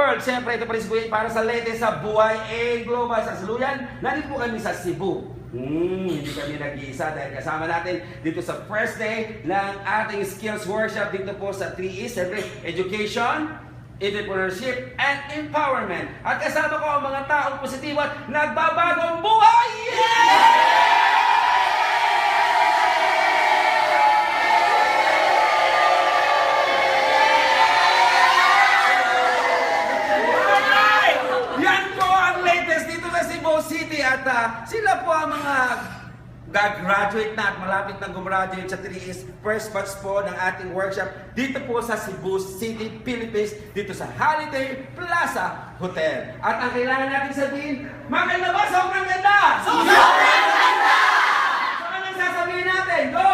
World. Siyempre, ito pa rin si Kuya para sa latest sa buhay and global sa saluyan. Nandito po kami sa Cebu. Hindi kami nag-iisa dahil kasama natin dito sa first day ng ating skills workshop dito po sa 3E. Siyempre, education, entrepreneurship, and empowerment. At kasama ko ang mga taong positibo at nagbabagong buhay! Yeah! City at sila po ang mga gagraduate na at malapit na gumraduate sa 3E's first batch po ng ating workshop dito po sa Cebu City, Philippines, dito sa Holiday Plaza Hotel. At ang kailangan natin sabihin, maganda ba? Sobrang ganda! Sobrang ganda! So anong sasabihin natin? Go!